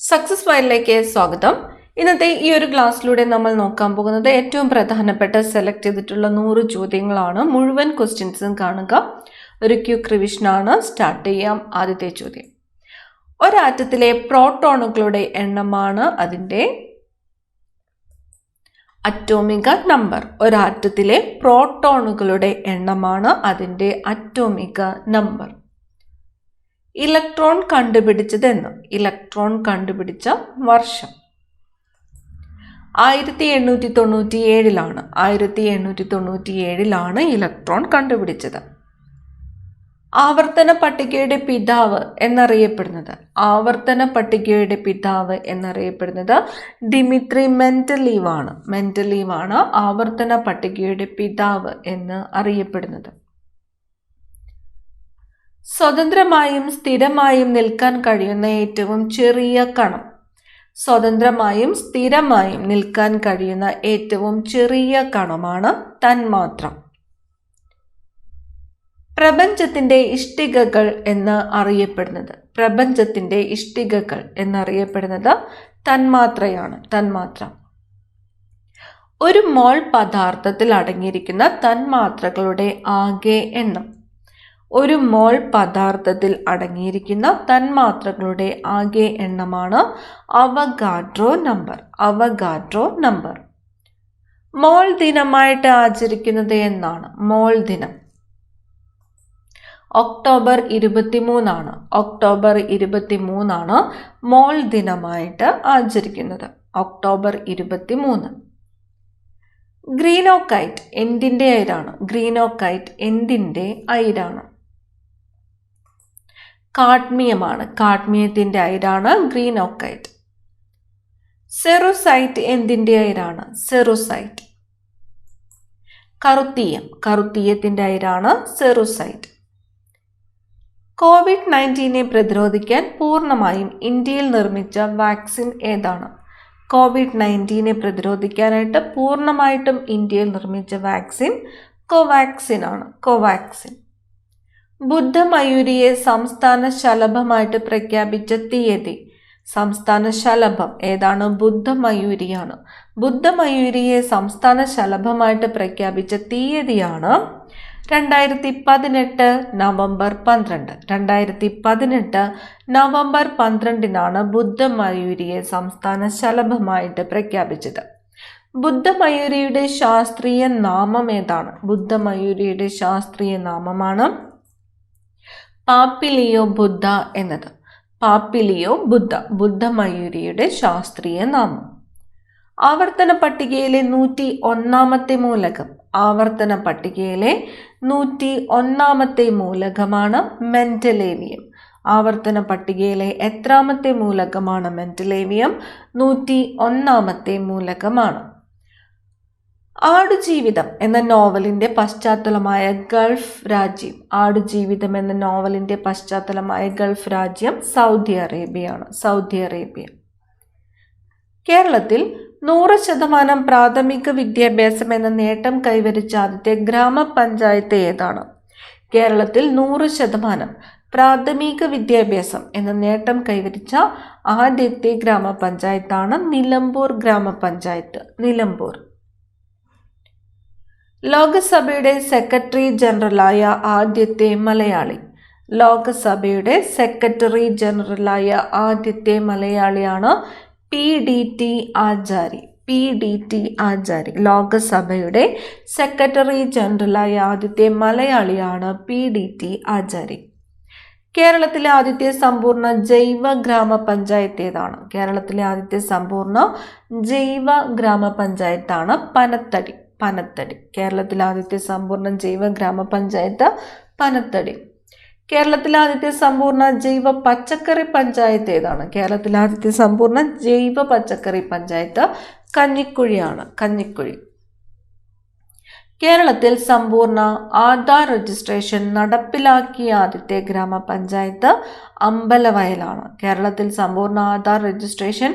Success ഫയലിലേക്ക് സ്വാഗതം. ഇന്നത്തെ ഈ ഒരു ക്ലാസ്സിലൂടെ നമ്മൾ നോക്കാൻ പോകുന്നത് ഏറ്റവും പ്രധാനപ്പെട്ട സെലക്ട് ചെയ്തിട്ടുള്ള 100 ചോദ്യങ്ങളാണ്. മുഴുവൻ ക്വസ്റ്റ്യൻസും കാണുക. ഒരു ക്വിക്ക് റിവിഷനാണ്. സ്റ്റാർട്ട് ചെയ്യാം. ആദ്യത്തെ ചോദ്യം, ഒരാറ്റത്തിലെ പ്രോട്ടോണുകളുടെ എണ്ണമാണ് അതിൻ്റെ അറ്റോമിക നമ്പർ. ഒരാറ്റത്തിലെ പ്രോട്ടോണുകളുടെ എണ്ണമാണ് അതിൻ്റെ അറ്റോമിക നമ്പർ. ഇലക്ട്രോൺ കണ്ടുപിടിച്ചതെന്ന്. ഇലക്ട്രോൺ കണ്ടുപിടിച്ച വർഷം 1897 1897 ഇലക്ട്രോൺ കണ്ടുപിടിച്ചത്. ആവർത്തന പട്ടികയുടെ പിതാവ് എന്നറിയപ്പെടുന്നത്. ആവർത്തന പട്ടികയുടെ പിതാവ് എന്നറിയപ്പെടുന്നത് ദിമിത്രി മെൻഡലീവ് ആണ്. മെൻഡലീവ് ആണ് ആവർത്തന പട്ടികയുടെ പിതാവ് എന്ന് അറിയപ്പെടുന്നത്. സ്വതന്ത്രമായും സ്ഥിരമായും നിൽക്കാൻ കഴിയുന്ന ഏറ്റവും ചെറിയ കണം. സ്വതന്ത്രമായും സ്ഥിരമായും നിൽക്കാൻ കഴിയുന്ന ഏറ്റവും ചെറിയ കണമാണ് തന്മാത്ര. പ്രപഞ്ചത്തിന്റെ ഇഷ്ടികകൾ എന്ന് അറിയപ്പെടുന്നത്. പ്രപഞ്ചത്തിന്റെ ഇഷ്ടികകൾ എന്നറിയപ്പെടുന്നത് തന്മാത്രയാണ്. തന്മാത്ര. ഒരു മോൾ പദാർത്ഥത്തിൽ അടങ്ങിയിരിക്കുന്ന തന്മാത്രകളുടെ ആകെ എണ്ണം. ഒരു മോൾ പദാർത്ഥത്തിൽ അടങ്ങിയിരിക്കുന്ന തന്മാത്രകളുടെ ആകെ എണ്ണമാണ് Avogadro number. Avogadro number. Mole ദിനമായിട്ട് ആചരിക്കുന്നത് എന്നാണ്? മോൾ ദിനം ഒക്ടോബർ 23 ഒക്ടോബർ 23 മോൾ ദിനമായിട്ട് ആചരിക്കുന്നത്. ഒക്ടോബർ 23. ഗ്രീനോകൈറ്റ് എന്തിൻ്റെ അയിരാണ്? ഗ്രീനോകൈറ്റ് എന്തിൻ്റെ അയിരാണ്? കാഡ്മിയമാണ്. കാഡ്മിയത്തിൻ്റെ അയിരാണ് ഗ്രീനോകൈറ്റ്. സെറുസൈറ്റ് എന്തിൻ്റെ അയിരാണ്? സെറുസൈറ്റ്. കറുത്തീയം. കറുത്തീയത്തിൻ്റെ അയിരാണ് സെറുസൈറ്റ്. COVID-19 പ്രതിരോധിക്കാൻ പൂർണ്ണമായും ഇന്ത്യയിൽ നിർമ്മിച്ച വാക്സിൻ ഏതാണ്? COVID-19 പ്രതിരോധിക്കാനായിട്ട് പൂർണ്ണമായിട്ടും ഇന്ത്യയിൽ നിർമ്മിച്ച വാക്സിൻ കോവാക്സിൻ ആണ്. കോവാക്സിൻ. ബുദ്ധമയൂരിയെ സംസ്ഥാന ശലഭമായിട്ട് പ്രഖ്യാപിച്ച തീയതി. സംസ്ഥാന ശലഭം ഏതാണ്? ബുദ്ധമയൂരിയാണ്. ബുദ്ധമയൂരിയെ സംസ്ഥാന ശലഭമായിട്ട് പ്രഖ്യാപിച്ച തീയതിയാണ് 2018 നവംബർ 12. 2018 നവംബർ 12 ബുദ്ധമയൂരിയെ സംസ്ഥാന ശലഭമായിട്ട് പ്രഖ്യാപിച്ചത്. ബുദ്ധമയൂരിയുടെ ശാസ്ത്രീയ നാമം ഏതാണ്? ബുദ്ധമയൂരിയുടെ ശാസ്ത്രീയ നാമമാണ് പാപ്പിലിയോ ബുദ്ധ എന്നത്. പാപ്പിലിയോ ബുദ്ധ ബുദ്ധമയൂരിയുടെ ശാസ്ത്രീയ നാമം. ആവർത്തന പട്ടികയിലെ 101ാമത്തെ മൂലകം. ആവർത്തന പട്ടികയിലെ 101ാമത്തെ മൂലകമാണ് മെൻഡലേവിയം. ആവർത്തന പട്ടികയിലെ എത്രാമത്തെ മൂലകമാണ് മെൻഡലേവിയം? 101ാമത്തെ മൂലകമാണ്. ആടുജീവിതം എന്ന നോവലിന്റെ പശ്ചാത്തലമായ ഗൾഫ് രാജ്യം. ആടുജീവിതം എന്ന നോവലിന്റെ പശ്ചാത്തലമായ ഗൾഫ് രാജ്യം സൗദി അറേബ്യയാണ്. Saudi Arabia. കേരളത്തിൽ 100% പ്രാഥമിക വിദ്യാഭ്യാസം എന്ന നേട്ടം കൈവരിച്ച ആദ്യത്തെ ഗ്രാമപഞ്ചായത്ത് ഏതാണ്? കേരളത്തിൽ 100% പ്രാഥമിക വിദ്യാഭ്യാസം എന്ന നേട്ടം കൈവരിച്ച ആദ്യത്തെ ഗ്രാമപഞ്ചായത്താണ് നിലമ്പൂർ ഗ്രാമപഞ്ചായത്ത്. നിലമ്പൂർ. ലോകസഭയുടെ സെക്രട്ടറി ജനറലായ ആദ്യത്തെ മലയാളി. ലോകസഭയുടെ സെക്രട്ടറി ജനറലായ ആദ്യത്തെ മലയാളിയാണ് PDT ആചാരി. PDT ആചാരി. ലോകസഭയുടെ സെക്രട്ടറി ജനറലായ ആദ്യത്തെ മലയാളിയാണ് PDT ആചാരി. കേരളത്തിലെ ആദ്യത്തെ സമ്പൂർണ്ണ ജൈവ ഗ്രാമപഞ്ചായത്ത് ഏതാണ്? കേരളത്തിലെ ആദ്യത്തെ സമ്പൂർണ്ണ ജൈവ ഗ്രാമപഞ്ചായത്താണ് പനത്തടി. പനത്തടി. കേരളത്തിലെ ആദ്യത്തെ സമ്പൂർണ്ണ ജൈവ ഗ്രാമപഞ്ചായത്ത് പനത്തടി. കേരളത്തിലെ ആദ്യത്തെ സമ്പൂർണ്ണ ജൈവ പച്ചക്കറി പഞ്ചായത്ത് ഏതാണ്? കേരളത്തിലെ ആദ്യത്തെ സമ്പൂർണ്ണ ജൈവ പച്ചക്കറി പഞ്ചായത്ത് കഞ്ഞിക്കുഴിയാണ്. കഞ്ഞിക്കുഴി. കേരളത്തിൽ സമ്പൂർണ്ണ ആധാർ രജിസ്ട്രേഷൻ നടപ്പിലാക്കിയ ആദ്യത്തെ ഗ്രാമപഞ്ചായത്ത് അമ്പലവയലാണ്. കേരളത്തിൽ സമ്പൂർണ്ണ ആധാർ രജിസ്ട്രേഷൻ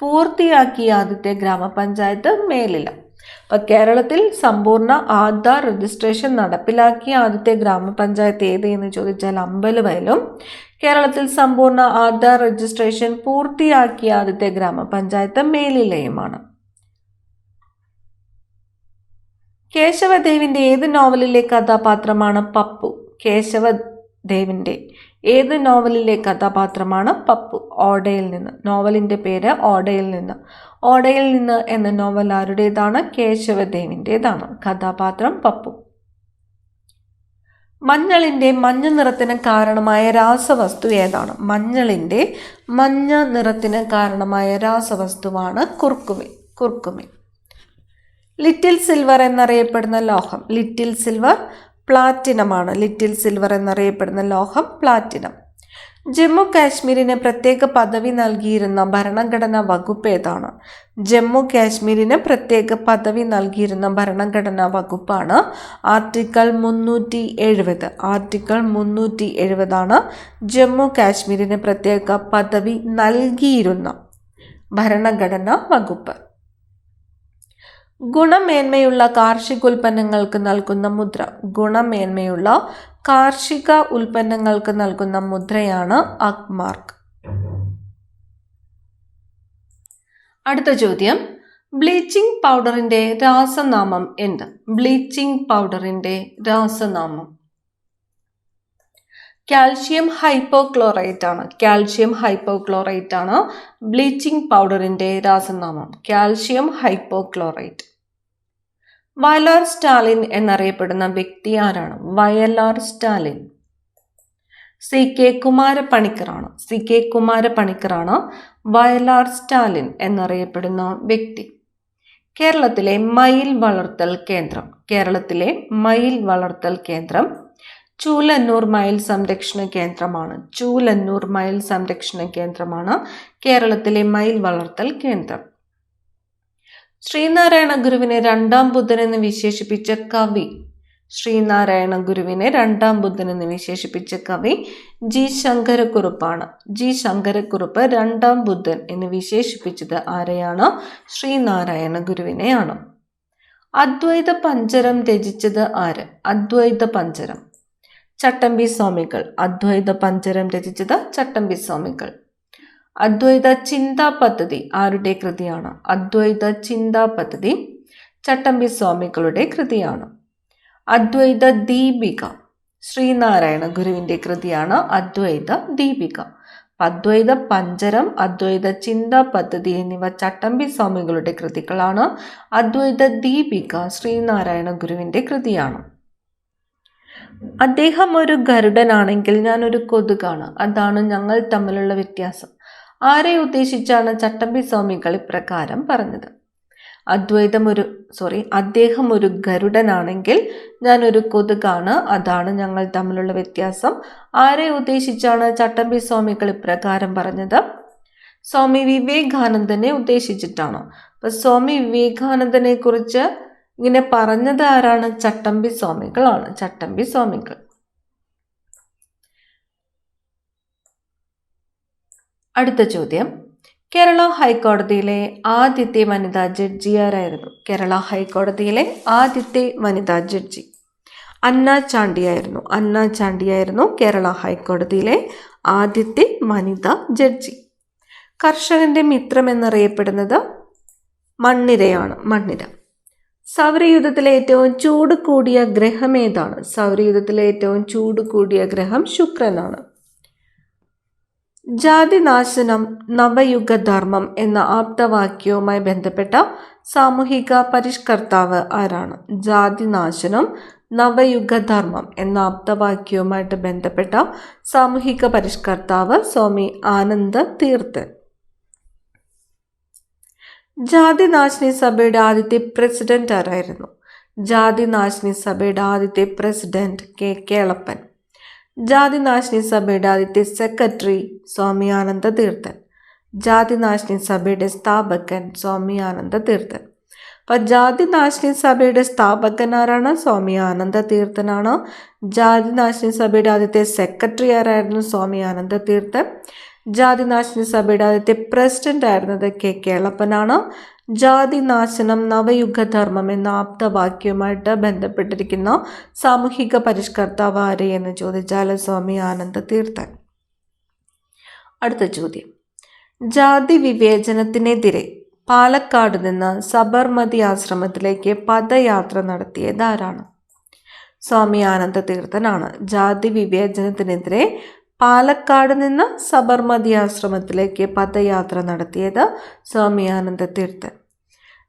പൂർത്തിയാക്കിയ ആദ്യത്തെ ഗ്രാമപഞ്ചായത്ത് മേലില. അപ്പം കേരളത്തിൽ സമ്പൂർണ്ണ ആധാർ രജിസ്ട്രേഷൻ നടപ്പിലാക്കിയ ആദ്യത്തെ ഗ്രാമപഞ്ചായത്ത് ഏത് എന്ന് ചോദിച്ചാൽ അമ്പലവയലും. കേരളത്തിൽ സമ്പൂർണ്ണ ആധാർ രജിസ്ട്രേഷൻ പൂർത്തിയാക്കിയ ആദ്യത്തെ ഗ്രാമപഞ്ചായത്ത് മേലിലയുമാണ്. കേശവദേവിന്റെ ഏത് നോവലിലെ കഥാപാത്രമാണ് പപ്പു? കേശവദേവിന്റെ ഏത് നോവലിലെ കഥാപാത്രമാണ് പപ്പു? ഓടയിൽ നിന്ന്. നോവലിന്റെ പേര് ഓടയിൽ നിന്ന്. ഓടയിൽ നിന്ന് എന്ന നോവൽ ആരുടേതാണ്? കേശവദേവിൻ്റെതാണ്. കഥാപാത്രം പപ്പു. മഞ്ഞളിന്റെ മഞ്ഞ നിറത്തിന് കാരണമായ രാസവസ്തു ഏതാണ്? മഞ്ഞളിന്റെ മഞ്ഞ നിറത്തിന് കാരണമായ രാസവസ്തുവാണ് കുർക്കുമിൻ. ലിറ്റിൽ സിൽവർ എന്നറിയപ്പെടുന്ന ലോഹം? ലിറ്റിൽ സിൽവർ പ്ലാറ്റിനമാണ്. ലിറ്റിൽ സിൽവർ എന്നറിയപ്പെടുന്ന ലോഹം പ്ലാറ്റിനം. ജമ്മു കാശ്മീരിന് പ്രത്യേക പദവി നൽകിയിരുന്ന ഭരണഘടനാ വകുപ്പ് ഏതാണ്? ജമ്മു കാശ്മീരിന് പ്രത്യേക പദവി നൽകിയിരുന്ന ഭരണഘടനാ വകുപ്പാണ് ആർട്ടിക്കിൾ 370. ആർട്ടിക്കിൾ 370 ജമ്മു കാശ്മീരിന് പ്രത്യേക പദവി നൽകിയിരുന്ന ഭരണഘടനാ വകുപ്പ്. ഗുണമേന്മയുള്ള കാർഷിക ഉൽപ്പന്നങ്ങൾക്ക് നൽകുന്ന മുദ്ര? ഗുണമേന്മയുള്ള കാർഷിക ഉൽപ്പന്നങ്ങൾക്ക് നൽകുന്ന മുദ്രയാണ് അഗ്മാർക്ക്. അടുത്ത ചോദ്യം, ബ്ലീച്ചിങ് പൗഡറിന്റെ രാസനാമം എന്ത്? ബ്ലീച്ചിങ് പൗഡറിന്റെ രാസനാമം കാൽഷ്യം ഹൈപ്പോക്ലോറൈറ്റ് ആണ്. കാൽഷ്യം ഹൈപ്പോക്ലോറൈറ്റ് ആണ് ബ്ലീച്ചിങ് പൗഡറിന്റെ രാസനാമം. Calcium hypochlorite. വയലാർ സ്റ്റാലിൻ എന്നറിയപ്പെടുന്ന വ്യക്തി ആരാണ്? Vayalar Stalin CK കുമാരപണിക്കറാണ്. CK കുമാരപണിക്കറാണ് Vayalar Stalin എന്നറിയപ്പെടുന്ന വ്യക്തി. കേരളത്തിലെ മയിൽ വളർത്തൽ കേന്ദ്രം? കേരളത്തിലെ മയിൽ വളർത്തൽ കേന്ദ്രം ചൂലന്നൂർ മയിൽ സംരക്ഷണ കേന്ദ്രമാണ്. ചൂലന്നൂർ മയിൽ സംരക്ഷണ കേന്ദ്രമാണ് കേരളത്തിലെ മയിൽ വളർത്തൽ കേന്ദ്രം. ശ്രീനാരായണ ഗുരുവിനെ രണ്ടാം ബുദ്ധൻ എന്ന് വിശേഷിപ്പിച്ച കവി? ശ്രീനാരായണ ഗുരുവിനെ രണ്ടാം ബുദ്ധൻ എന്ന് വിശേഷിപ്പിച്ച കവി G. ശങ്കരക്കുറുപ്പാണ്. G. ശങ്കരക്കുറുപ്പ് രണ്ടാം ബുദ്ധൻ എന്ന് വിശേഷിപ്പിച്ചത് ആരെയാണ്? ശ്രീനാരായണ ഗുരുവിനെയാണ്. അദ്വൈത പഞ്ചരം രചിച്ചത് ആര്? അദ്വൈത പഞ്ചരം ചട്ടമ്പി സ്വാമികൾ. അദ്വൈത പഞ്ചരം രചിച്ചത് ചട്ടമ്പി സ്വാമികൾ. അദ്വൈത ചിന്താ പദ്ധതി ആരുടെ കൃതിയാണ്? അദ്വൈത ചിന്താ പദ്ധതി ചട്ടമ്പി സ്വാമികളുടെ കൃതിയാണ്. അദ്വൈത ദീപിക ശ്രീനാരായണ ഗുരുവിന്റെ കൃതിയാണ് അദ്വൈത ദീപിക. അദ്വൈത പഞ്ചരം, അദ്വൈത ചിന്താ പദ്ധതി എന്നിവ ചട്ടമ്പി സ്വാമികളുടെ കൃതികളാണ്. അദ്വൈത ദീപിക ശ്രീനാരായണ ഗുരുവിന്റെ കൃതിയാണ്. അദ്ദേഹം ഒരു ഗരുഡനാണെങ്കിൽ ഞാൻ ഒരു കൊതുകാണ്, അതാണ് ഞങ്ങൾ തമ്മിലുള്ള വ്യത്യാസം. ആരെ ഉദ്ദേശിച്ചാണ് ചട്ടമ്പി സ്വാമികൾ ഇപ്രകാരം പറഞ്ഞത്? അദ്ദേഹം ഒരു ഗരുഡനാണെങ്കിൽ ഞാൻ ഒരു കൊതുകാണ്, അതാണ് ഞങ്ങൾ തമ്മിലുള്ള വ്യത്യാസം. ആരെ ഉദ്ദേശിച്ചാണ് ചട്ടമ്പി സ്വാമികൾ ഇപ്രകാരം പറഞ്ഞത്? സ്വാമി വിവേകാനന്ദനെ ഉദ്ദേശിച്ചിട്ടാണ്. അപ്പൊ സ്വാമി വിവേകാനന്ദനെ കുറിച്ച് ഇങ്ങനെ പറഞ്ഞത് ആരാണ്? ചട്ടമ്പി സ്വാമികളാണ്. ചട്ടമ്പി സ്വാമികൾ. അടുത്ത ചോദ്യം, കേരള ഹൈക്കോടതിയിലെ ആദ്യത്തെ വനിതാ ജഡ്ജി ആരായിരുന്നു? കേരള ഹൈക്കോടതിയിലെ ആദ്യത്തെ വനിതാ ജഡ്ജി അന്ന ചാണ്ടിയായിരുന്നു. അന്ന ചാണ്ടിയായിരുന്നു കേരള ഹൈക്കോടതിയിലെ ആദ്യത്തെ വനിതാ ജഡ്ജി. കർഷകന്റെ മിത്രം എന്നറിയപ്പെടുന്നത് മണ്ണിരയാണ്. മണ്ണിര. സൗരയൂഥത്തിലെ ഏറ്റവും ചൂട് കൂടിയ ഗ്രഹം ഏതാണ്? സൗരയൂഥത്തിലെ ഏറ്റവും ചൂട് കൂടിയ ഗ്രഹം ശുക്രനാണ്. ജാതിനാശനം നവയുഗധർമ്മം എന്ന ആപ്തവാക്യവുമായി ബന്ധപ്പെട്ട സാമൂഹിക പരിഷ്കർത്താവ് ആരാണ്? ജാതിനാശനം നവയുഗധർമ്മം എന്ന ആപ്തവാക്യവുമായിട്ട് ബന്ധപ്പെട്ട സാമൂഹിക പരിഷ്കർത്താവ് സ്വാമി ആനന്ദ തീർത്ഥൻ. ജാതിനാശിനി സഭയുടെ ആദ്യത്തെ പ്രസിഡന്റ് ആരായിരുന്നു? ജാതിനാശിനി സഭയുടെ ആദ്യത്തെ പ്രസിഡന്റ് K. കേളപ്പൻ. ജാതിനാശിനി സഭയുടെ ആദ്യത്തെ സെക്രട്ടറി സ്വാമി ആനന്ദ തീർത്ഥൻ. ജാതിനാശിനി സഭയുടെ സ്ഥാപകൻ സ്വാമി ആനന്ദ തീർത്ഥൻ. അപ്പം ജാതിനാശിനി സഭയുടെ സ്ഥാപകൻ ആരാണ്? സ്വാമി ആനന്ദ തീർത്ഥനാണ്. ജാതിനാശിനി സഭയുടെ ആദ്യത്തെ സെക്രട്ടറി ആരായിരുന്നു? സ്വാമി ആനന്ദ തീർത്ഥൻ. ജാതിനാശിനി സഭയുടെ ആദ്യത്തെ പ്രസിഡന്റ് ആയിരുന്നത് കെ കേളപ്പനാണ്. ജാതിനാശനം നവയുഗധർമ്മം എന്ന ആപ്തവാക്യവുമായിട്ട് ബന്ധപ്പെട്ടിരിക്കുന്ന സാമൂഹിക പരിഷ്കർത്താവ് ആര് എന്ന് ചോദിച്ചാൽ സ്വാമി ആനന്ദ തീർത്ഥൻ. അടുത്ത ചോദ്യം, ജാതി വിവേചനത്തിനെതിരെ പാലക്കാട് നിന്ന് സബർമതി ആശ്രമത്തിലേക്ക് പദയാത്ര നടത്തിയത് ആരാണ്? സ്വാമി ആനന്ദ തീർത്ഥനാണ്. ജാതി വിവേചനത്തിനെതിരെ പാലക്കാട് നിന്ന് സബർമതി ആശ്രമത്തിലേക്ക് പദയാത്ര നടത്തിയത് സ്വാമി ആനന്ദ തീർത്ഥൻ.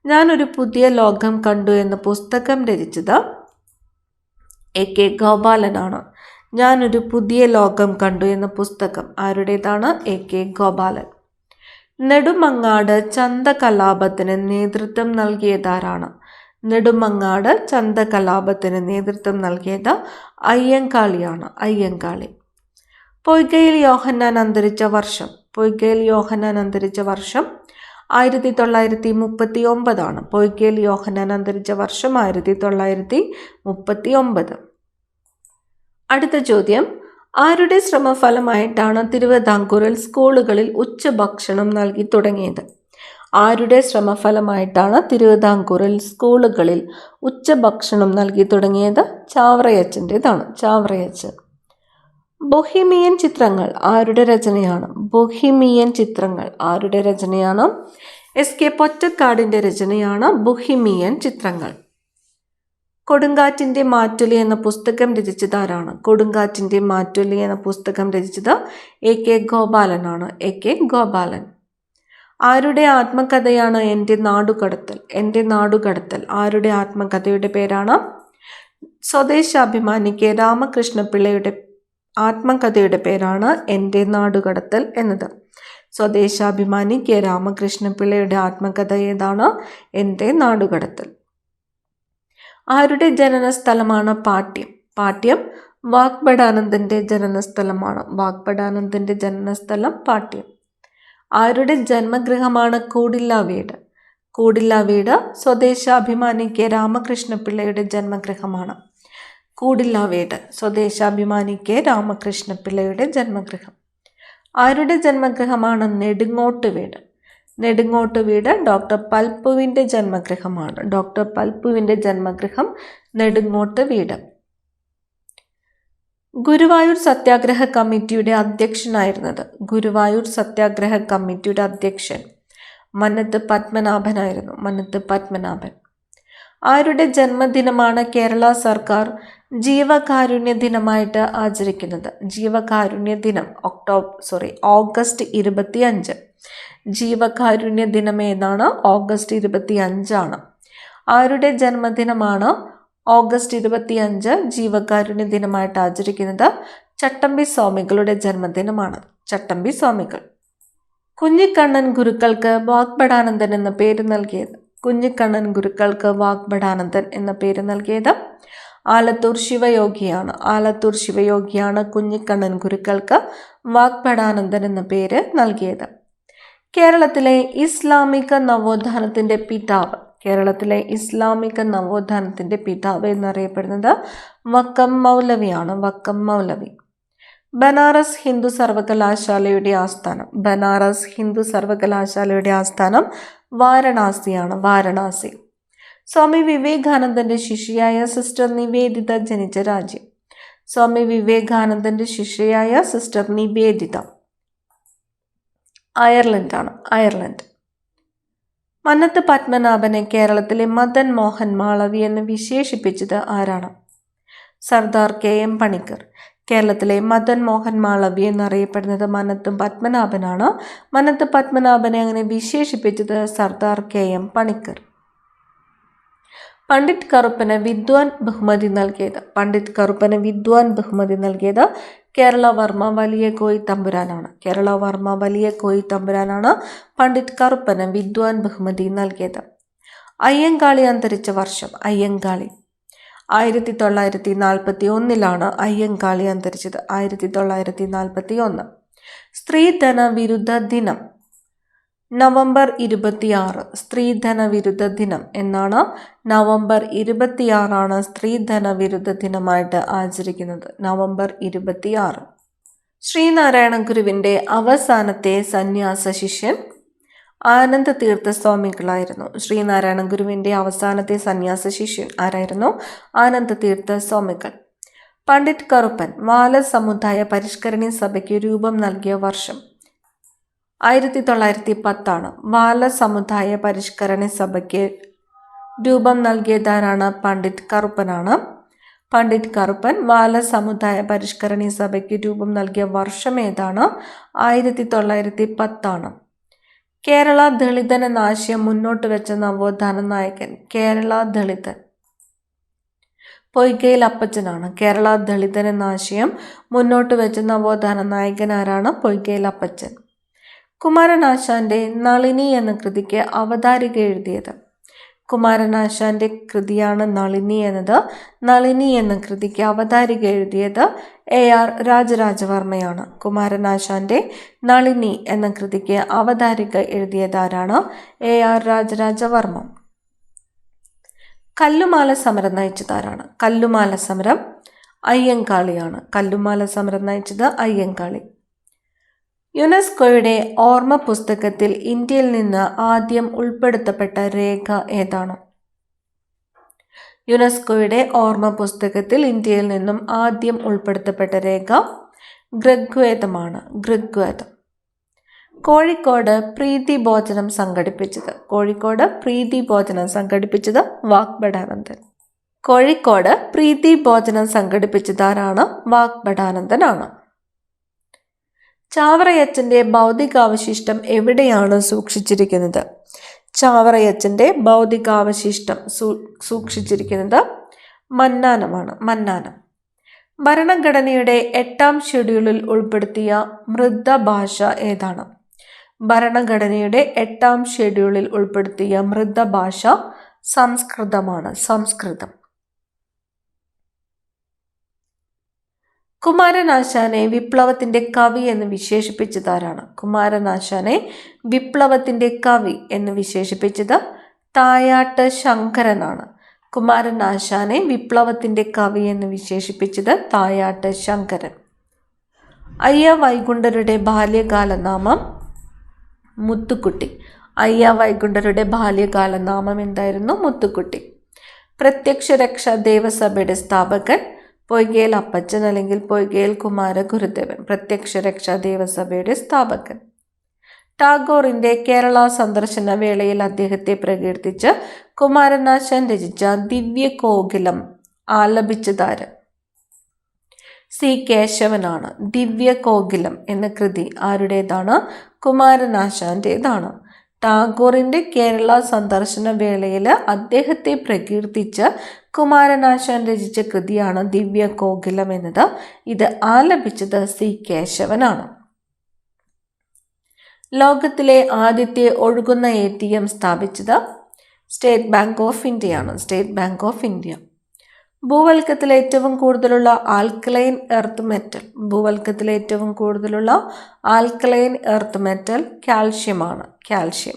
ഞാനൊരു പുതിയ ലോകം കണ്ടു എന്ന പുസ്തകം രചിച്ചത് എ കെ ഗോപാലനാണ്. ഞാനൊരു പുതിയ ലോകം കണ്ടു എന്ന പുസ്തകം ആരുടേതാണ്? A K Gopalan. നെടുമങ്ങാട് ചന്തകലാപത്തിന് നേതൃത്വം നൽകിയതാരാണ്? നെടുമങ്ങാട് ചന്തകലാപത്തിന് നേതൃത്വം നൽകിയത് അയ്യങ്കാളിയാണ്. അയ്യങ്കാളി. പൊയ്കയിൽ യോഹന്നാൻ അന്തരിച്ച വർഷം? പൊയ്കയിൽ യോഹന്നാൻ അന്തരിച്ച വർഷം 1939. പൊയ്കയിൽ യോഹന്നാൻ അന്തരിച്ച വർഷം 1939. അടുത്ത ചോദ്യം, ആരുടെ ശ്രമഫലമായിട്ടാണ് തിരുവിതാംകൂറിൽ സ്കൂളുകളിൽ ഉച്ചഭക്ഷണം നൽകി തുടങ്ങിയത്? ആരുടെ ശ്രമഫലമായിട്ടാണ് തിരുവിതാംകൂറിൽ സ്കൂളുകളിൽ ഉച്ചഭക്ഷണം നൽകി തുടങ്ങിയത്? ചാവറയച്ചൻ്റെതാണ്. ചാവറയച്ചൻ. ബൊഹീമിയൻ ചിത്രങ്ങൾ ആരുടെ രചനയാണ്? ബൊഹീമിയൻ ചിത്രങ്ങൾ ആരുടെ രചനയാണ്? എസ് കെ പൊറ്റക്കാടിൻ്റെ രചനയാണ് ബൊഹീമിയൻ ചിത്രങ്ങൾ. കൊടുങ്കാറ്റിൻ്റെ മാറ്റൊലി എന്ന പുസ്തകം രചിച്ചത് ആരാണ്? കൊടുങ്കാറ്റിൻ്റെ മാറ്റൊലി എന്ന പുസ്തകം രചിച്ചത് എ കെ ഗോപാലനാണ്. A K Gopalan. ആരുടെ ആത്മകഥയാണ് എൻ്റെ നാടുകടത്തൽ? എൻ്റെ നാടുകടത്തൽ ആരുടെ ആത്മകഥയുടെ പേരാണ്? സ്വദേശാഭിമാനി കെ രാമകൃഷ്ണപിള്ളയുടെ ആത്മകഥയുടെ പേരാണ് എൻ്റെ നാടുകടത്തൽ എന്നത്. സ്വദേശാഭിമാനി കെ രാമകൃഷ്ണപിള്ളയുടെ ആത്മകഥ ഏതാണ്? എൻ്റെ നാടുകടത്തൽ. ആരുടെ ജനനസ്ഥലമാണ് പാട്യം? പാട്യം വാഗ്ഭടാനന്ദൻ്റെ ജനനസ്ഥലമാണ്. വാഗ്ഭടാനന്ദൻ്റെ ജനനസ്ഥലം പാട്യം. ആരുടെ ജന്മഗൃഹമാണ് കൂടില്ല വീട്? കൂടില്ല വീട് സ്വദേശാഭിമാനി കെ രാമകൃഷ്ണപിള്ളയുടെ ജന്മഗൃഹമാണ്. കൂടില്ല വീട് സ്വദേശാഭിമാനി കെ രാമകൃഷ്ണപിള്ളയുടെ ജന്മഗൃഹം. ആരുടെ ജന്മഗൃഹമാണ് നെടുങ്ങോട്ട് വീട്? നെടുങ്ങോട്ട് വീട് ഡോക്ടർ പൽപ്പുവിൻ്റെ ജന്മഗൃഹമാണ്. ഡോക്ടർ പൽപ്പുവിൻ്റെ ജന്മഗൃഹം നെടുങ്ങോട്ട് വീട്. ഗുരുവായൂർ സത്യാഗ്രഹ കമ്മിറ്റിയുടെ അധ്യക്ഷനായിരുന്നത്? ഗുരുവായൂർ സത്യാഗ്രഹ കമ്മിറ്റിയുടെ അധ്യക്ഷൻ മന്നത്ത് പത്മനാഭനായിരുന്നു. മന്നത്ത് പത്മനാഭൻ. ആരുടെ ജന്മദിനമാണ് കേരള സർക്കാർ ജീവകാരുണ്യ ദിനമായിട്ട് ആചരിക്കുന്നത്? ജീവകാരുണ്യ ദിനം ഓഗസ്റ്റ് 25. ജീവകാരുണ്യ ദിനം ഏതാണ്? ഓഗസ്റ്റ് 25. ആരുടെ ജന്മദിനമാണ് ഓഗസ്റ്റ് 25 ജീവകാരുണ്യ ദിനമായിട്ട് ആചരിക്കുന്നത്? ചട്ടമ്പി സ്വാമികളുടെ ജന്മദിനമാണ്. ചട്ടമ്പി സ്വാമികൾ. കുഞ്ഞിക്കണ്ണൻ ഗുരുക്കൾക്ക് വാഗ്ഭടാനന്ദൻ എന്ന പേര് നൽകിയത്? കുഞ്ഞിക്കണ്ണൻ ഗുരുക്കൾക്ക് വാഗ്ഭടാനന്ദൻ എന്ന പേര് നൽകിയത് ആലത്തൂർ ശിവയോഗിയാണ്. ആലത്തൂർ ശിവയോഗിയാണ് കുഞ്ഞിക്കണ്ണൻ ഗുരുക്കൾക്ക് വാഗ്ഭടാനന്ദൻ എന്ന പേര് നൽകിയത്. കേരളത്തിലെ ഇസ്ലാമിക നവോത്ഥാനത്തിൻ്റെ പിതാവ്? കേരളത്തിലെ ഇസ്ലാമിക നവോത്ഥാനത്തിൻ്റെ പിതാവ് എന്നറിയപ്പെടുന്നത് വക്കം മൗലവിയാണ്. വക്കം മൗലവി. ബനാറസ് ഹിന്ദു സർവകലാശാലയുടെ ആസ്ഥാനം? ബനാറസ് ഹിന്ദു സർവകലാശാലയുടെ ആസ്ഥാനം വാരണാസിയാണ്. വാരണാസി. സ്വാമി വിവേകാനന്ദൻ്റെ ശിഷ്യയായ സിസ്റ്റർ നിവേദിത ജനിച്ച രാജ്യം? സ്വാമി വിവേകാനന്ദൻ്റെ ശിഷ്യയായ സിസ്റ്റർ നിവേദിത അയർലൻഡാണ്. അയർലൻഡ്. മന്നത്ത് പത്മനാഭനെ കേരളത്തിലെ മദൻ മോഹൻ മാളവി എന്ന് വിശേഷിപ്പിച്ചത് ആരാണ്? Sardar K M Panicker. കേരളത്തിലെ മദൻ മോഹൻ മാളവി എന്നറിയപ്പെടുന്നത് മന്നത്ത് പത്മനാഭനാണ്. മന്നത്ത് പത്മനാഭനെ അങ്ങനെ വിശേഷിപ്പിച്ചത് സർദാർ കെ എം പണിക്കർ. പണ്ഡിറ്റ് കറുപ്പന് വിദ്വാൻ ബഹുമതി നൽകിയത്? പണ്ഡിറ്റ് കറുപ്പന് വിദ്വാൻ ബഹുമതി നൽകിയത് കേരളവർമ്മ വലിയ കോയി തമ്പുരാനാണ്. കേരളവർമ്മ വലിയ കോയി തമ്പുരാനാണ് പണ്ഡിറ്റ് കറുപ്പന് വിദ്വാൻ ബഹുമതി നൽകിയത്. അയ്യങ്കാളി അന്തരിച്ച വർഷം? അയ്യങ്കാളി 1941 അയ്യങ്കാളി അന്തരിച്ചത്. 1941. സ്ത്രീധന വിരുദ്ധ ദിനം നവംബർ 26. സ്ത്രീധന വിരുദ്ധ ദിനം എന്നാണ്. നവംബർ 26 സ്ത്രീധന വിരുദ്ധ ദിനമായിട്ട് ആചരിക്കുന്നത്. നവംബർ 26. ശ്രീനാരായണ ഗുരുവിൻ്റെ അവസാനത്തെ സന്യാസ ശിഷ്യൻ ആനന്ദ തീർത്ഥ സ്വാമികളായിരുന്നു. ശ്രീനാരായണ ഗുരുവിൻ്റെ അവസാനത്തെ സന്യാസ ശിഷ്യൻ ആരായിരുന്നു? ആനന്ദ തീർത്ഥ സ്വാമികൾ. പണ്ഡിറ്റ് കറുപ്പൻ വാല സമുദായ പരിഷ്കരണി സഭയ്ക്ക് രൂപം നൽകിയ വർഷം 1910 വാല സമുദായ പരിഷ്കരണി സഭയ്ക്ക് രൂപം നൽകിയതാരാണ്? പണ്ഡിറ്റ് കറുപ്പനാണ്. പണ്ഡിറ്റ് കറുപ്പൻ വാല സമുദായ പരിഷ്കരണി സഭയ്ക്ക് രൂപം നൽകിയ വർഷം ഏതാണ്? 1910. കേരള ദളിതൻ എന്ന ആശയം മുന്നോട്ട് വെച്ച നവോത്ഥാന നായകൻ? കേരള ദളിതൻ പൊയ്കയിൽ അപ്പച്ചനാണ്. കേരള ദളിതൻ എന്ന ആശയം മുന്നോട്ട് വെച്ച നവോത്ഥാന നായകൻ ആരാണ്? പൊയ്കയിൽ അപ്പച്ചൻ. കുമാരനാശാന്റെ നളിനി എന്ന കൃതിക്ക് അവതാരിക എഴുതിയത്? കുമാരനാശാന്റെ കൃതിയാണ് നളിനി എന്നത്. നളിനി എന്ന കൃതിക്ക് അവതാരിക എഴുതിയത് AR രാജരാജവർമ്മയാണ്. കുമാരനാശാന്റെ നളിനി എന്ന കൃതിക്ക് അവതാരിക എഴുതിയതാരാണ്? AR രാജരാജവർമ്മ. കല്ലുമാല സമരം നയിച്ചതാരാണ്? കല്ലുമാല സമരം അയ്യങ്കാളിയാണ്. കല്ലുമാല സമരം നയിച്ചത് അയ്യങ്കാളി. യുനെസ്കോയുടെ ഓർമ്മ പുസ്തകത്തിൽ ഇന്ത്യയിൽ നിന്ന് ആദ്യം ഉൾപ്പെടുത്തപ്പെട്ട രേഖ ഏതാണ്? യുനെസ്കോയുടെ ഓർമ്മ പുസ്തകത്തിൽ ഇന്ത്യയിൽ നിന്നും ആദ്യം ഉൾപ്പെടുത്തപ്പെട്ട രേഖ ഋഗ്വേദമാണ്. ഋഗ്വേദം. കോഴിക്കോട് പ്രീതി ഭോജനം സംഘടിപ്പിച്ചത്? കോഴിക്കോട് പ്രീതി ഭോജനം സംഘടിപ്പിച്ചത് വാഗ്ഭടാനന്ദൻ. കോഴിക്കോട് പ്രീതി ഭോജനം സംഘടിപ്പിച്ചതാരാണ്? വാഗ്ഭടാനന്ദനാണ്. ചാവറയച്ചൻ്റെ ഭൗതികാവശിഷ്ടം എവിടെയാണ് സൂക്ഷിച്ചിരിക്കുന്നത്? ചാവറയച്ചൻ്റെ ഭൗതികാവശിഷ്ടം സൂക്ഷിച്ചിരിക്കുന്നത് മന്നാനമാണ്. മന്നാനം. ഭരണഘടനയുടെ 8ാം ഷെഡ്യൂളിൽ ഉൾപ്പെടുത്തിയ മൃതഭാഷ ഏതാണ്? ഭരണഘടനയുടെ 8ാം ഷെഡ്യൂളിൽ ഉൾപ്പെടുത്തിയ മൃതഭാഷ സംസ്കൃതമാണ്. സംസ്കൃതം. കുമാരനാശാനെ വിപ്ലവത്തിന്റെ കവി എന്ന് വിശേഷിപ്പിച്ചതാരാണ്? കുമാരനാശാനെ വിപ്ലവത്തിന്റെ കവി എന്ന് വിശേഷിപ്പിച്ചത് തായാട്ട് ശങ്കരനാണ്. കുമാരനാശാനെ വിപ്ലവത്തിന്റെ കവി എന്ന് വിശേഷിപ്പിച്ചത് തായാട്ട് ശങ്കരൻ. അയ്യ വൈകുണ്ഠരുടെ ബാല്യകാല നാമം? മുത്തുക്കുട്ടി. അയ്യ വൈകുണ്ഠരുടെ ബാല്യകാല നാമം എന്തായിരുന്നു? മുത്തുക്കുട്ടി. പ്രത്യക്ഷ രക്ഷ ദേവസഭയുടെ സ്ഥാപകൻ? പൊയ്കയിൽ അപ്പച്ചൻ അല്ലെങ്കിൽ പൊയ്കയിൽ കുമാര ഗുരുദേവൻ. പ്രത്യക്ഷ രക്ഷാ ദേവസഭയുടെ സ്ഥാപകൻ. ടാഗോറിന്റെ കേരള സന്ദർശന വേളയിൽ അദ്ദേഹത്തെ പ്രകീർത്തിച്ച് കുമാരനാശാൻ രചിച്ച ദിവ്യകോകിലം ആലപിച്ചതാര്? C. കേശവനാണ്. ദിവ്യകോകിലം എന്ന കൃതി ആരുടേതാണ്? കുമാരനാശാന്റേതാണ്. ടാഗോറിന്റെ കേരള സന്ദർശന വേളയിൽ അദ്ദേഹത്തെ പ്രകീർത്തിച്ച് കുമാരനാശാൻ രചിച്ച കൃതിയാണ് ദിവ്യകോകിലം എന്നത്. ഇത് ആലപിച്ചത് C. കേശവനാണ്. ലോകത്തിലെ ആദ്യത്തെ ഒഴുകുന്ന ATM സ്ഥാപിച്ചത് സ്റ്റേറ്റ് ബാങ്ക് ഓഫ് ഇന്ത്യയാണ്. State Bank of India. ഭൂവൽക്കത്തിൽ ഏറ്റവും കൂടുതലുള്ള ആൽക്കലൈൻ എർത്ത് മെറ്റൽ? ഭൂവൽക്കത്തിൽ ഏറ്റവും കൂടുതലുള്ള ആൽക്കലൈൻ എർത്ത് മെറ്റൽ കാൽഷ്യമാണ്. കാൽഷ്യം.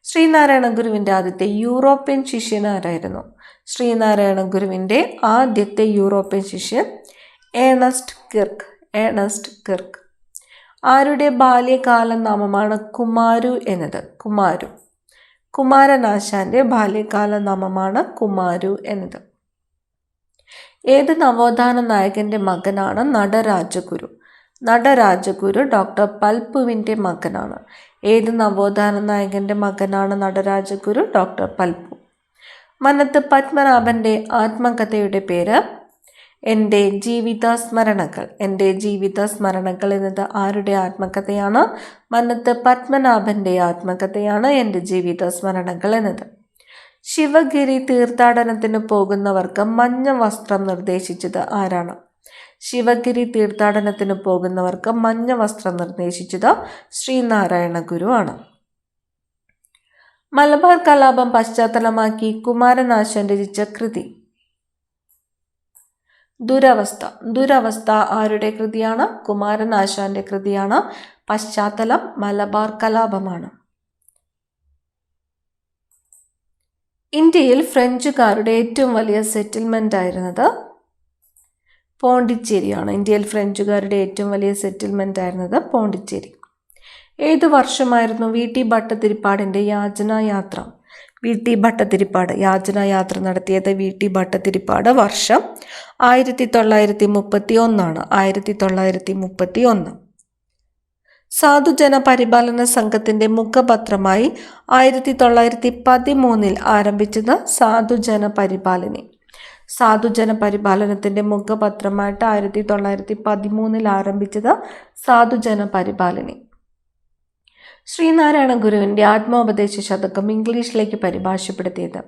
ശ്രീനാരായണ ഗുരുവിൻ്റെ ആദ്യത്തെ യൂറോപ്യൻ ശിഷ്യൻ ആരായിരുന്നു? ശ്രീനാരായണ ഗുരുവിൻ്റെ ആദ്യത്തെ യൂറോപ്യൻ ശിഷ്യൻ ഏണസ്റ്റ് കിർക്ക്. ഏണസ്റ്റ് കിർക്ക്. ആരുടെ ബാല്യകാല നാമമാണ് കുമാരു എന്നത്? കുമാരു. കുമാരനാശാന്റെ ബാല്യകാല നാമമാണ് കുമാരു എന്നത്. ഏത് നവോത്ഥാന നായകന്റെ മകനാണ് നടരാജഗുരു? നടരാജഗുരു ഡോക്ടർ പൽപ്പുവിൻ്റെ മകനാണ്. ഏത് നവോത്ഥാന നായകന്റെ മകനാണ് നടരാജഗുരു? ഡോക്ടർ പൽപ്പു. മന്നത്ത് പത്മനാഭന്റെ ആത്മകഥയുടെ പേര്? എൻ്റെ ജീവിത സ്മരണകൾ. എൻ്റെ ജീവിത സ്മരണകൾ എന്നത് ആരുടെ ആത്മകഥയാണ്? മന്നത്ത് പത്മനാഭന്റെ ആത്മകഥയാണ് എൻ്റെ ജീവിത സ്മരണകൾ എന്നത്. ശിവഗിരി തീർത്ഥാടനത്തിന് പോകുന്നവർക്ക് മഞ്ഞ വസ്ത്രം നിർദ്ദേശിച്ചത് ആരാണ്? ശിവഗിരി തീർത്ഥാടനത്തിന് പോകുന്നവർക്ക് മഞ്ഞ വസ്ത്രം നിർദ്ദേശിച്ചത് ശ്രീനാരായണ ഗുരു ആണ്. മലബാർ കലാപം പശ്ചാത്തലമാക്കി കുമാരനാശാൻ രചിച്ച കൃതി? ദുരവസ്ഥ. ദുരവസ്ഥ ആരുടെ കൃതിയാണ്? കുമാരനാശാന്റെ കൃതിയാണ്. പശ്ചാത്തലം മലബാർ കലാപമാണ്. ഇന്ത്യയിൽ ഫ്രഞ്ചുകാരുടെ ഏറ്റവും വലിയ സെറ്റിൽമെൻ്റ് ആയിരുന്നത് പോണ്ടിച്ചേരിയാണ്. ഇന്ത്യയിൽ ഫ്രഞ്ചുകാരുടെ ഏറ്റവും വലിയ സെറ്റിൽമെൻ്റ് ആയിരുന്നത് പോണ്ടിച്ചേരി. ഏത് വർഷമായിരുന്നു വി.ടി. ഭട്ടതിരിപ്പാടിൻ്റെ യാചനായാത്ര? വി.ടി. ഭട്ടതിരിപ്പാട് യാചനായാത്ര നടത്തിയത് വി.ടി. ഭട്ടതിരിപ്പാട് വർഷം 1931. 1931. സാധുജന പരിപാലന സംഘത്തിൻ്റെ മുഖപത്രമായി 1913 ആരംഭിച്ചത് സാധുജന പരിപാലനി. സാധുജന പരിപാലനത്തിൻ്റെ മുഖപത്രമായിട്ട് 1913 ആരംഭിച്ചത് സാധുജന പരിപാലനി. ശ്രീനാരായണ ഗുരുവിൻ്റെ ആത്മോപദേശ ശതകം ഇംഗ്ലീഷിലേക്ക് പരിഭാഷപ്പെടുത്തിയത്?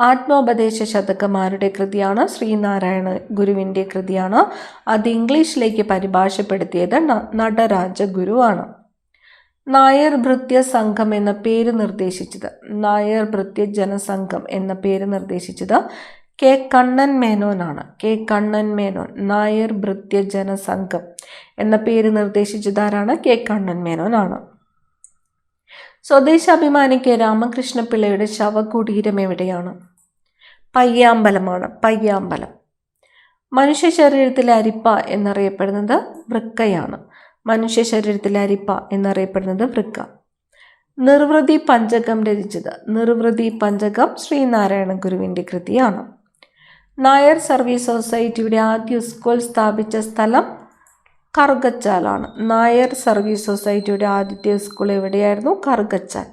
ആത്മോപദേശ ശതകം ആരുടെ കൃതിയാണ്? ശ്രീനാരായണ ഗുരുവിൻ്റെ കൃതിയാണ്. അത് ഇംഗ്ലീഷിലേക്ക് പരിഭാഷപ്പെടുത്തിയത് നടരാജ ഗുരുവാണ്. നായർ ഭൃത്യ സംഘം എന്ന പേര് നിർദ്ദേശിച്ചത്? നായർ ഭൃത്യ ജനസംഘം എന്ന പേര് നിർദ്ദേശിച്ചത് കെ കണ്ണൻ മേനോനാണ്. കെ കണ്ണൻ മേനോൻ നായർ ഭൃത്യ ജനസംഘം എന്ന പേര് നിർദ്ദേശിച്ചതാരാണ്? കെ കണ്ണൻ മേനോനാണ്. സ്വദേശാഭിമാനിക്ക് രാമകൃഷ്ണപിള്ളയുടെ ശവകുടീരം എവിടെയാണ്? പയ്യാമ്പലമാണ്. പയ്യാമ്പലം. മനുഷ്യ ശരീരത്തിലെ അരിപ്പ എന്നറിയപ്പെടുന്നത് വൃക്കയാണ്. മനുഷ്യ ശരീരത്തിലെ അരിപ്പ എന്നറിയപ്പെടുന്നത് വൃക്ക. നിർവൃതി പഞ്ചകം രചിച്ചത്? നിർവൃതി പഞ്ചകം ശ്രീനാരായണ ഗുരുവിൻ്റെ കൃതിയാണ്. നായർ സർവീസ് സൊസൈറ്റിയുടെ ആദ്യ സ്കൂൾ സ്ഥാപിച്ച സ്ഥലം കറുകച്ചാലാണ്. നായർ സർവീസ് സൊസൈറ്റിയുടെ ആദ്യത്തെ സ്കൂൾ എവിടെയായിരുന്നു? കറുകച്ചാൽ.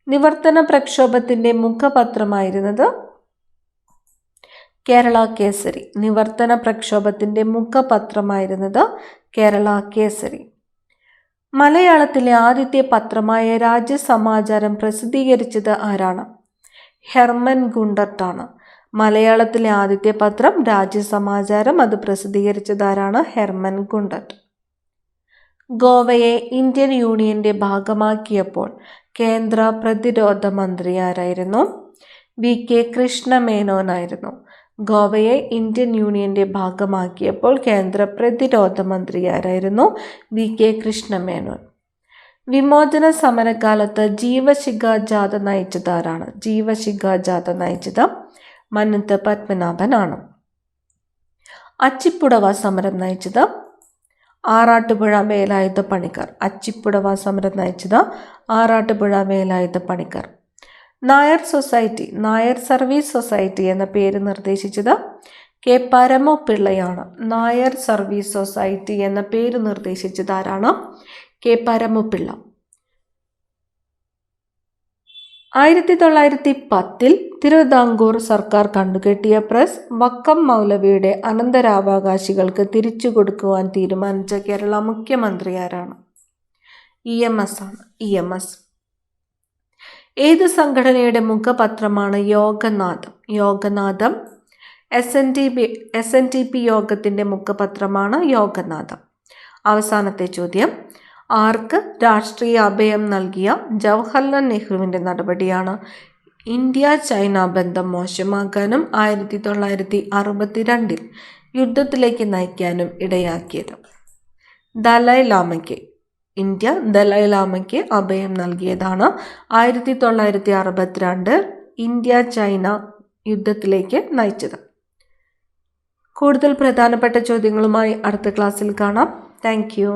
നിവർത്തന പ്രക്ഷോഭത്തിൻ്റെ മുഖപത്രമായിരുന്നത്? കേരള കേസരി. നിവർത്തന പ്രക്ഷോഭത്തിൻ്റെ മുഖപത്രമായിരുന്നത് കേരള കേസരി. മലയാളത്തിലെ ആദ്യത്തെ പത്രമായ രാജ്യസമാചാരം പ്രസിദ്ധീകരിച്ചത് ആരാണ്? ഹെർമൻ ഗുണ്ടർട്ടാണ്. മലയാളത്തിലെ ആദ്യത്തെ പത്രം രാജ്യസമാചാരം. അത് പ്രസിദ്ധീകരിച്ചത് ആരാണ്? Hermann Gundert. ഗോവയെ ഇന്ത്യൻ യൂണിയൻ്റെ ഭാഗമാക്കിയപ്പോൾ കേന്ദ്ര പ്രതിരോധ മന്ത്രി ആരായിരുന്നു? വി.കെ. കൃഷ്ണമേനോനായിരുന്നു. ഗോവയെ ഇന്ത്യൻ യൂണിയൻ്റെ ഭാഗമാക്കിയപ്പോൾ കേന്ദ്ര പ്രതിരോധ മന്ത്രി ആരായിരുന്നു? വി.കെ. കൃഷ്ണമേനോൻ. വിമോചന സമരകാലത്ത് ജീവശിഖ ജാഥ നയിച്ചത് ആരാണ്? ജീവശിഖ ജാഥ നയിച്ചത് മന്നത്ത് പത്മനാഭനാണ്. അച്ചിപ്പുടവ സമരം നയിച്ചത്? ആറാട്ടുപുഴ വേലായുധ പണിക്കർ. അച്ചിപ്പുടവ സമരം നയിച്ചത് Arattupuzha Velayudha Panicker. Nair society, Nair service society എന്ന പേര് നിർദ്ദേശിച്ചത് കെ പരമപിള്ളയാണ്. നായർ സർവീസ് സൊസൈറ്റി എന്ന പേര് നിർദ്ദേശിച്ചത് ആരാണ്? കെ പരമപിള്ള. 1910 തിരുവിതാംകൂർ സർക്കാർ കണ്ടുകെട്ടിയ പ്രസ് വക്കം മൗലവിയുടെ അനന്തരാവകാശികൾക്ക് തിരിച്ചു കൊടുക്കുവാൻ തീരുമാനിച്ച കേരള മുഖ്യമന്ത്രി ആരാണ്? EMS ആണ്. EMS. ഏത് സംഘടനയുടെ മുഖപത്രമാണ് യോഗനാഥം? യോഗനാഥം. SNDP യോഗത്തിൻ്റെ മുഖപത്രമാണ് യോഗനാഥം. അവസാനത്തെ ചോദ്യം, ആർക്ക് രാഷ്ട്രീയ അഭയം നൽകിയ ജവഹർലാൽ നെഹ്റുവിൻ്റെ നടപടിയാണ് ഇന്ത്യ ചൈന ബന്ധം മോശമാക്കാനും 1962 യുദ്ധത്തിലേക്ക് നയിക്കാനും ഇടയാക്കിയത്? ദലൈ ലാമയ്ക്ക്. ഇന്ത്യ ദലൈ ലാമയ്ക്ക് അഭയം നൽകിയതാണ് 1962 ഇന്ത്യ ചൈന യുദ്ധത്തിലേക്ക് നയിച്ചത്. കൂടുതൽ പ്രധാനപ്പെട്ട ചോദ്യങ്ങളുമായി അടുത്ത ക്ലാസ്സിൽ കാണാം. Thank you.